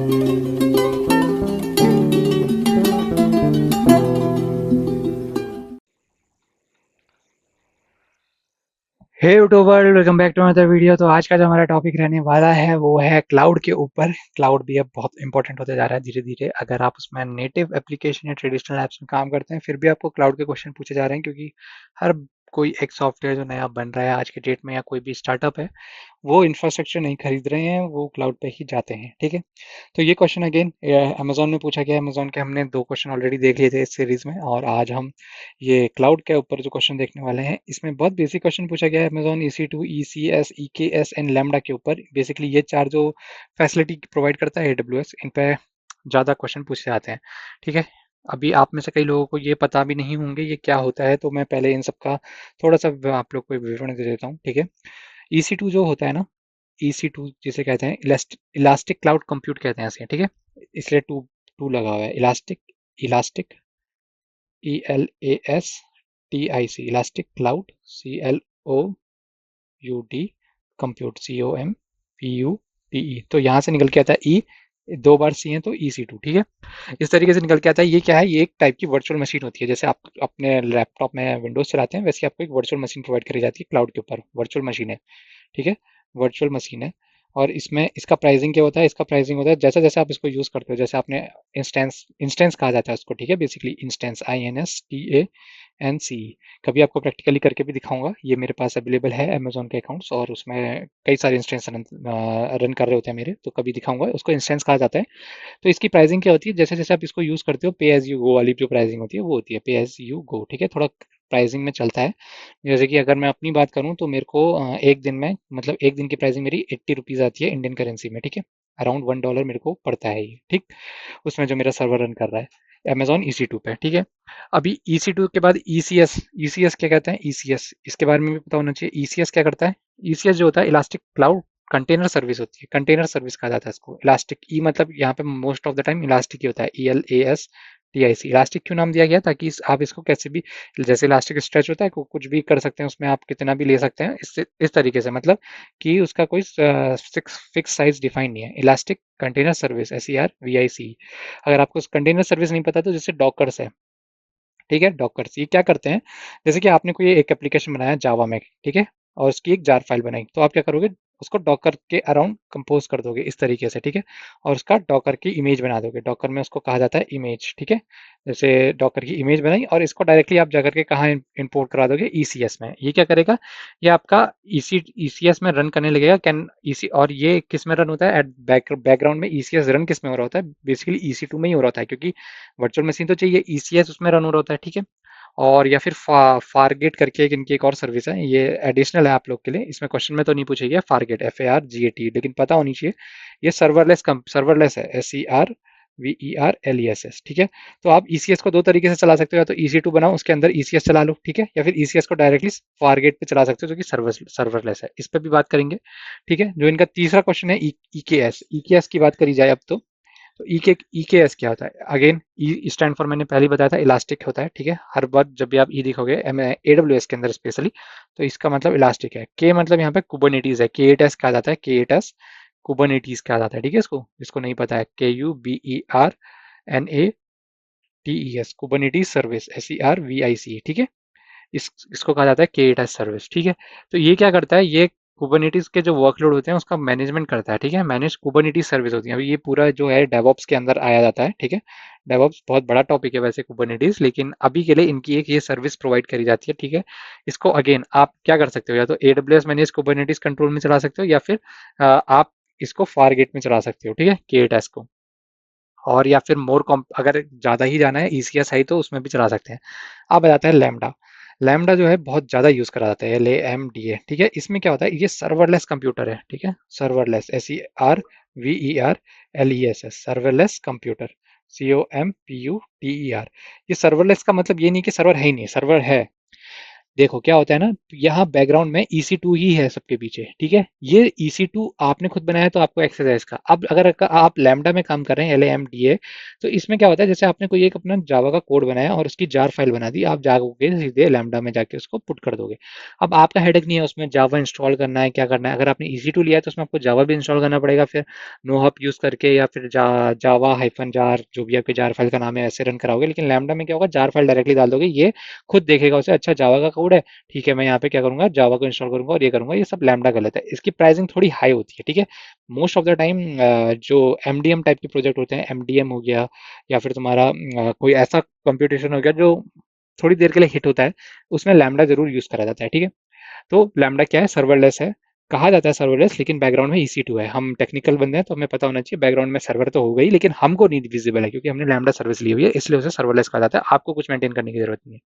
Hey YouTuber, welcome back to another video. तो आज का जो हमारा टॉपिक रहने वाला है वो है क्लाउड के ऊपर। क्लाउड भी अब बहुत इंपॉर्टेंट होते जा रहा है धीरे धीरे। अगर आप उसमें नेटिव एप्लीकेशन या ट्रेडिशनल ऐप्स में काम करते हैं फिर भी आपको क्लाउड के क्वेश्चन पूछे जा रहे हैं, क्योंकि हर कोई एक सॉफ्टवेयर जो नया बन रहा है आज के डेट में, या कोई भी स्टार्टअप है, वो इंफ्रास्ट्रक्चर नहीं खरीद रहे हैं, वो क्लाउड पे ही जाते हैं। ठीक है, तो ये क्वेश्चन अगेन अमेजोन में पूछा गया। अमेजोन के हमने 2 क्वेश्चन ऑलरेडी देख लिए थे इस सीरीज में, और आज हम ये क्लाउड के ऊपर जो क्वेश्चन देखने वाले हैं, इसमें बहुत बेसिक क्वेश्चन पूछा गया है Amazon EC2, ECS, EKS and lambda के ऊपर। बेसिकली ये चार जो फैसिलिटी प्रोवाइड करता है AWS, इन पे ज़्यादा क्वेश्चन पूछे जाते हैं। ठीक है, अभी आप में से कई लोगों को ये पता भी नहीं होंगे ये क्या होता है, तो मैं पहले इन सब का थोड़ा सा आप लोग को विवरण दे देता हूँ। ठीक है, EC2 जो होता है ना, EC2 जिसे कहते हैं इलास्टिक क्लाउड कंप्यूट कहते हैं इसे। ठीक है, इसलिए टू टू लगा हुआ है, elastic, elastic, ELASTIC, elastic cloud, CLOUD compute, COMPUTE। तो यहाँ से निकल के आता है ई, 2 बार सी है तो EC2। ठीक है, इस तरीके से निकल के आता है। ये क्या है, ये एक टाइप की वर्चुअल मशीन होती है। जैसे आप अपने लैपटॉप में विंडोज चलाते हैं, वैसे आपको एक वर्चुअल मशीन प्रोवाइड करी जाती है क्लाउड के ऊपर। वर्चुअल मशीन है, ठीक है, वर्चुअल मशीन है। और इसमें इसका प्राइसिंग क्या होता है, इसका प्राइसिंग होता है जैसा जैसे आप इसको यूज़ करते हो। जैसे आपने इंस्टेंस, इंस्टेंस कहा जाता है उसको। ठीक है, बेसिकली इंस्टेंस, INSTANCE। कभी आपको प्रैक्टिकली करके भी दिखाऊंगा। ये मेरे पास अवेलेबल है अमेजोन के अकाउंट्स, और उसमें कई सारे इंस्टेंस रन कर रहे होते हैं मेरे, तो कभी दिखाऊंगा। उसको इंस्टेंस कहा जाता है। तो इसकी प्राइसिंग क्या होती है, जैसे जैसे आप इसको यूज़ करते हो, पे एज यू गो वाली जो प्राइसिंग होती है वो होती है पे एज यू गो। ठीक है, थोड़ा प्राइसिंग में चलता है। जैसे कि अगर मैं अपनी बात करूं तो मेरे को एक दिन में, मतलब एक दिन की प्राइसिंग मेरी 80 रुपीज़ आती है इंडियन करेंसी में। ठीक है, अराउंड $1 मेरे को पड़ता है ये। ठीक, उसमें जो मेरा सर्वर रन कर रहा है अमेजोन EC2 पे। ठीक है, अभी EC2 के बाद ECS। ECS क्या कहते हैं, ECS इसके बारे में भी पता होना चाहिए। ECS क्या करता है, ECS जो होता है इलास्टिक क्लाउड कंटेनर सर्विस होती है। कंटेनर सर्विस कहा जाता है इसको। इलास्टिक ई मतलब यहाँ पे most of the time elastic ही होता है, ELASTIC। इलास्टिक क्यों नाम दिया गया, ताकि आप इसको कैसे भी, जैसे इलास्टिक स्ट्रेच होता है, कुछ भी कर सकते हैं उसमें, आप कितना भी ले सकते हैं इससे, इस तरीके से। मतलब कि उसका कोई फिक्स साइज डिफाइन नहीं है। Elastic container service, SERVIC। अगर आपको कंटेनर सर्विस नहीं पता तो जैसे डॉकर्स है। ठीक है, डॉकर्स ये क्या करते हैं, जैसे कि आपने कोई एक एप्लीकेशन बनाया जावा में, ठीक है, और उसकी एक जार फाइल बनाई, तो आप क्या करोगे, उसको डॉकर के अराउंड कंपोज कर दोगे इस तरीके से। ठीक है, और उसका डॉकर की इमेज बना दोगे। डॉकर में उसको कहा जाता है इमेज। ठीक है, जैसे डॉकर की इमेज बनाई, और इसको डायरेक्टली आप जाकर के कहाँ इंपोर्ट करा दोगे, ECS में। ये क्या करेगा, ये आपका ECS में रन करने लगेगा। कैन EC, और ये किस में रन होता है, एट बैकग्राउंड में ECS रन किस में हो रहा होता है, बेसिकली EC2 में ही हो रहा होता है, क्योंकि वर्चुअल मशीन तो चाहिए, ECS उसमें रन हो रहा होता है। ठीक है, और या फिर फारगेट करके एक इनकी एक और सर्विस है, ये एडिशनल है आप लोग के लिए, इसमें क्वेश्चन में तो नहीं पूछेगी, फारगेट, FARGAT, लेकिन पता होनी चाहिए। ये सर्वरलेस है, SERVERLESS। ठीक है, तो आप ECS को 2 तरीके से चला सकते हो, या तो EC2 बनाओ उसके अंदर ECS चला लो, ठीक है, या फिर ECS को डायरेक्टली फारगेट पे चला सकते हो, जो कि सर्वरलेस है। इस पर भी बात करेंगे। ठीक है, जो इनका तीसरा क्वेश्चन है, EKS की बात करी जाए अब तो EKS क्या होता है, अगेन ई स्टैंड फॉर, मैंने पहले ही बताया था, इलास्टिक होता है। ठीक है, हर बार जब भी आप ई दिखोगे AWS के अंदर स्पेशली, तो इसका मतलब इलास्टिक है। के मतलब यहाँ पे कुबरनेटीज है, K8S कहा जाता है, K8S कुबरनेटीज कहा जाता है। ठीक है, इसको जिसको नहीं पता है, KUBERNATES कुबरनेटीज सर्विस, SERVIC। ठीक है, इसको कहा जाता है K8S सर्विस। ठीक है, तो ये क्या करता है, ये कुबरनेटिस के जो वर्कलोड होते हैं उसका मैनेजमेंट करता है। ठीक है, मैनेज कुबरनेटिस सर्विस होती है। अभी ये पूरा जो है डेवऑप्स के अंदर आया जाता है। ठीक है, डेवऑप्स बहुत बड़ा टॉपिक है वैसे कुबरनेटिस, लेकिन अभी के लिए इनकी एक ये सर्विस प्रोवाइड करी जाती है। ठीक है, इसको अगेन आप क्या कर सकते हो, या तो AWS मैनेज कुबरनेटिस कंट्रोल में चला सकते हो, या फिर आप इसको फारगेट में चला सकते हो। ठीक है, K8S को, और या फिर अगर ज़्यादा ही जाना है ECS है तो उसमें भी चला सकते हैं। अब आ जाता है लैम्डा। लैम्डा जो है बहुत ज़्यादा यूज़ करा जाता है, LAMDA। ठीक है, इसमें क्या होता है, ये सर्वरलेस कंप्यूटर है। ठीक है, serverless, SERVERLESS, serverless computer, COMPUTER। ये सर्वरलेस का मतलब ये नहीं कि सर्वर है ही नहीं, सर्वर है, देखो क्या होता है ना, यहाँ बैकग्राउंड में EC2 ही है सबके पीछे, ठीक है। ये EC2 आपने खुद बनाया तो आपको एक्सेस है इसका। अब अगर आप लैम्डा में काम कर रहे हैं, LAMDA, तो इसमें क्या होता है, जैसे आपने कोई एक अपना जावा का कोड बनाया और उसकी जार फाइल बना दी, आप जाओगे सीधे लैम्डा में जाके उसको पुट कर दोगे। अब आपका हेडेक नहीं है उसमें जावा इंस्टॉल करना है, क्या करना है। अगर आपने EC2 लिया है तो उसमें आपको जावा भी इंस्टॉल करना पड़ेगा, फिर नो हॉप यूज करके, या फिर जावा हाइफन जार, जो भी आपके जार फाइल का नाम है, ऐसे रन कराओगे। लेकिन लैम्डा में क्या होगा, जार फाइल डायरेक्टली डाल दोगे, ये खुद देखेगा उसे, अच्छा जावा का कोड है, ठीक है, मैं यहाँ पे क्या करूंगा, जावा को इंस्टॉल करूंगा और ये करूंगा। ये सब लैम्डा गलत है, इसकी प्राइसिंग थोड़ी हाई होती है, ठीक है। मोस्ट ऑफ द टाइम जो MDM टाइप के प्रोजेक्ट होते हैं, MDM हो गया, या फिर तुम्हारा कोई ऐसा कंप्यूटेशन हो गया जो थोड़ी देर के लिए हिट होता है, उसमें लैम्डा जरूर यूज करा जाता है, ठीक है। तो लैम्डा क्या है, सर्वरलेस है, कहा जाता है सर्वरलेस, लेकिन बैकग्राउंड में EC2 है। हम टेक्निकल बंदे हैं तो हमें पता होना चाहिए, बैकग्राउंड में सर्वर तो हो गई, लेकिन हमको नहीं विजिबल है क्योंकि हमने लैम्डा सर्विस ली हुई है, इसलिए उसे सर्वरलेस कहा जाता है। आपको कुछ मेंटेन करने की जरूरत नहीं है,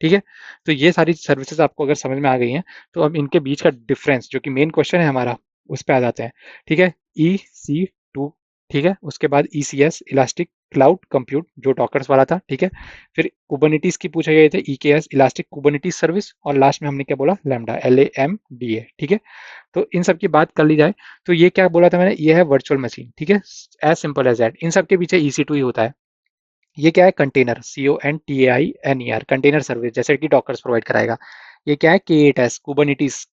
ठीक है। तो ये सारी सर्विसेज आपको अगर समझ में आ गई हैं, तो अब इनके बीच का डिफरेंस, जो कि मेन क्वेश्चन है हमारा, उस पर आ जाते हैं, ठीक है। EC2, ठीक है, उसके बाद ECS, इलास्टिक क्लाउड कंप्यूट, जो डॉकर्स वाला था, ठीक है। फिर कुबरनिटीज की पूछे गए थे, EKS, इलास्टिक कुबरनिटीज सर्विस, और लास्ट में हमने क्या बोला, लैम्डा, LAMDA, ठीक है। तो इन सब की बात कर ली जाए, तो ये क्या बोला था मैंने, ये है वर्चुअल मशीन, ठीक है, एज सिंपल एज दैट। इन सब के पीछे EC2 ही होता है। ये क्या है, कंटेनर, CONTAINER, कंटेनर सर्विस, जैसे कि डॉकर्स प्रोवाइड कराएगा। ये क्या है, K8S, कुबरनिटीज,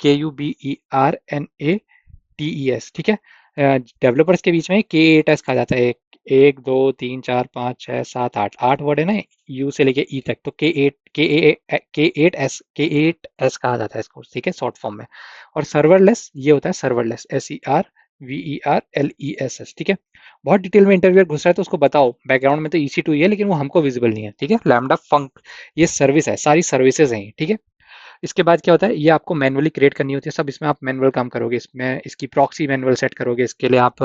KUBERNATES, ठीक है। डेवलपर्स के बीच में K8S कहा जाता है। एक, एक दो तीन चार पाँच छः सात आठ, आठ वर्ड है ना, यू से लेके ई तक, तो K8S कहा जाता है इसको, ठीक है, शॉर्ट फॉर्म में। और सर्वरलेस, ये होता है सर्वरलेस, SERVERLESS, ठीक है। बहुत डिटेल में इंटरव्यूअर घुस रहा है तो उसको बताओ, बैकग्राउंड में तो EC2 ही है, लेकिन वो हमको विजिबल नहीं है, ठीक है। लैम्डा फंक, ये सर्विस है, सारी सर्विसेज हैं, ठीक है। इसके बाद क्या होता है, ये आपको मैनुअली क्रिएट करनी होती है सब, इसमें आप मैनुअल काम करोगे, इसमें इसकी प्रॉक्सी मैनुअल सेट करोगे, इसके लिए आप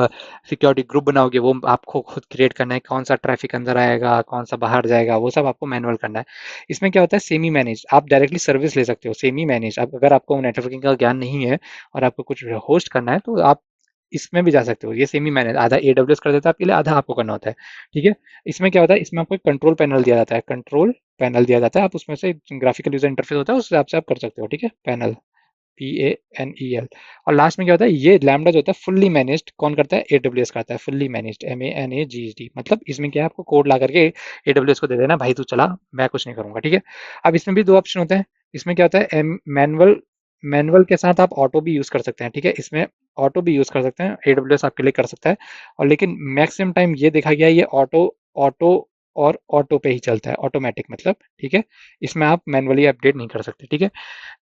सिक्योरिटी ग्रुप बनाओगे, वो आपको खुद क्रिएट करना है, कौन सा ट्रैफिक अंदर आएगा, कौन सा बाहर जाएगा, वो सब आपको मैनुअल करना है। इसमें क्या होता है, सेमी मैनेज, आप डायरेक्टली सर्विस ले सकते हो, सेमी मैनेज। आप अगर आपको नेटवर्किंग का ज्ञान नहीं है और आपको कुछ होस्ट करना है, तो आप इसमें भी जा सकते हो। ये सेमी मैनेज, आधा AWS कर देता है आपके लिए, आधा आपको करना होता है, ठीक है। इसमें क्या होता है, इसमें आपको एक कंट्रोल पैनल दिया जाता है, कंट्रोल पैनल दिया जाता है, आप उसमें से ग्राफिकल यूजर इंटरफेस होता है, उस हिसाब से आप कर सकते हो, ठीक है, पैनल, PANEL। और लास्ट में क्या होता है, ये लैम्डा जो होता है फुल्ली मैनेज्ड कौन करता है, AWS करता है, फुल्ली मैनेज्ड, MANAGED, मतलब इसमें क्या है, आपको कोड ला करके AWS को दे देना, भाई तू चला, मैं कुछ नहीं करूंगा, ठीक है। अब इसमें भी दो ऑप्शन होते हैं। इसमें क्या होता है, मैनुअल, मैनुअल के साथ आप ऑटो भी यूज कर सकते हैं, ठीक है। इसमें ऑटो भी यूज कर सकते हैं, AWS आपके लिए कर सकता है। और लेकिन मैक्सिमम टाइम ये देखा गया है, ये ऑटो, ऑटो और ऑटो पे ही चलता है, ऑटोमेटिक मतलब, ठीक है। इसमें आप मैनुअली अपडेट नहीं कर सकते, ठीक है।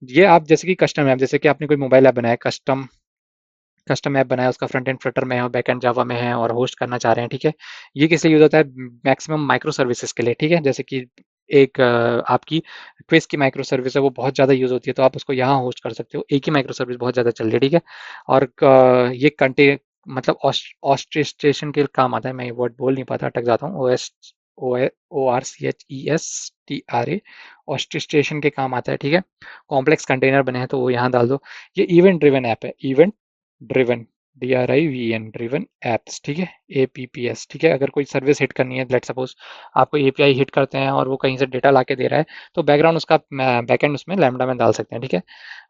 ये आप जैसे कि कस्टम ऐप, जैसे कि आपने कोई मोबाइल ऐप बनाया, कस्टम कस्टम ऐप बनाया, उसका फ्रंट एंड फ्लटर में है और बैक एंड जावा में है और होस्ट करना चाह रहे हैं, ठीक है। ये किस लिए यूज होता है, मैक्सिमम माइक्रो सर्विसेज के लिए, ठीक है। जैसे कि एक आपकी क्विज की माइक्रो सर्विस है, वो बहुत ज़्यादा यूज होती है, तो आप उसको यहाँ होस्ट कर सकते हो, एक ही माइक्रो सर्विस बहुत ज़्यादा चल रही है, ठीक है। और ये कंटे मतलब ऑर्केस्ट्रेशन के काम आता है, मैं ये वर्ड बोल नहीं पाता, अटक जाता हूँ, ORCHESTRA, ऑर्केस्ट्रेशन के काम आता है, ठीक है। कॉम्प्लेक्स कंटेनर बने हैं तो वो यहाँ डाल दो। ये इवेंट ड्रिवन ऐप है, event driven, DRIVN driven apps, ठीक है, APPS, ठीक है। अगर कोई सर्विस हिट करनी है, लेट सपोज आपको API हिट करते हैं और वो कहीं से डेटा ला के दे रहा है, तो बैकग्राउंड उसका बैकएंड उसमें लैम्डा में डाल सकते हैं, ठीक है।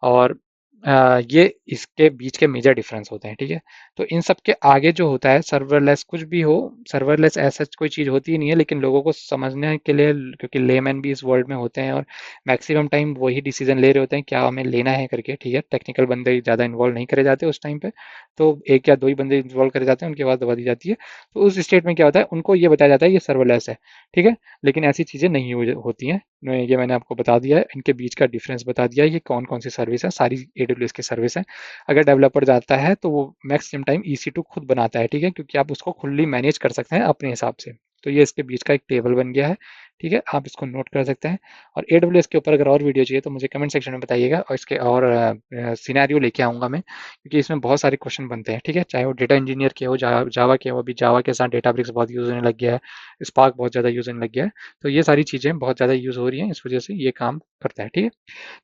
और ये इसके बीच के मेजर डिफरेंस होते हैं, ठीक है। तो इन सब के आगे जो होता है, सर्वरलेस कुछ भी हो, सर्वरलेस ऐसा कोई चीज़ होती ही नहीं है, लेकिन लोगों को समझने के लिए, क्योंकि लेमैन भी इस वर्ल्ड में होते हैं और मैक्सिमम टाइम वही डिसीजन ले रहे होते हैं क्या हमें लेना है करके, ठीक है। टेक्निकल बंदे ज़्यादा इन्वॉल्व नहीं करे जाते उस टाइम पे, तो एक या दो ही बंदे इन्वॉल्व करे जाते हैं, उनके बाद दबा दी जाती है। तो उस स्टेट में क्या होता है, उनको ये बताया जाता है ये सर्वरलेस है, ठीक है। लेकिन ऐसी चीज़ें नहीं होती हैं। ये मैंने आपको बता दिया है, इनके बीच का डिफरेंस बता दिया है, ये कौन कौन सी सर्विस है, सारी AWS की सर्विस है। अगर डेवलपर जाता है तो वो मैक्सिमम टाइम EC2 खुद बनाता है, ठीक है, क्योंकि आप उसको खुली मैनेज कर सकते हैं अपने हिसाब से। तो ये इसके बीच का एक टेबल बन गया है, ठीक है, आप इसको नोट कर सकते हैं। और AWS के ऊपर अगर और वीडियो चाहिए तो मुझे कमेंट सेक्शन में बताइएगा, और इसके और सिनेरियो लेके आऊँगा मैं, क्योंकि इसमें बहुत सारे क्वेश्चन बनते हैं, ठीक है। चाहे वो डेटा इंजीनियर के हो, जावा के हो, अभी जावा के साथ डेटाब्रिक्स बहुत यूज़ होने लग गया है, स्पार्क बहुत ज़्यादा यूज़ होने लग गया है। तो ये सारी चीज़ें बहुत ज़्यादा यूज़ हो रही हैं, इस वजह से ये काम करता है, ठीक है।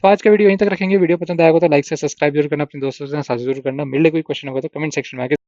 तो आज का वीडियो यहीं तक रखेंगे। वीडियो पसंद आएगा तो लाइक से सब्सक्राइब जरूर करना, अपने दोस्तों के साथ साझा जरूर करना। मिलने कोई क्वेश्चन होगा तो कमेंट सेक्शन में आके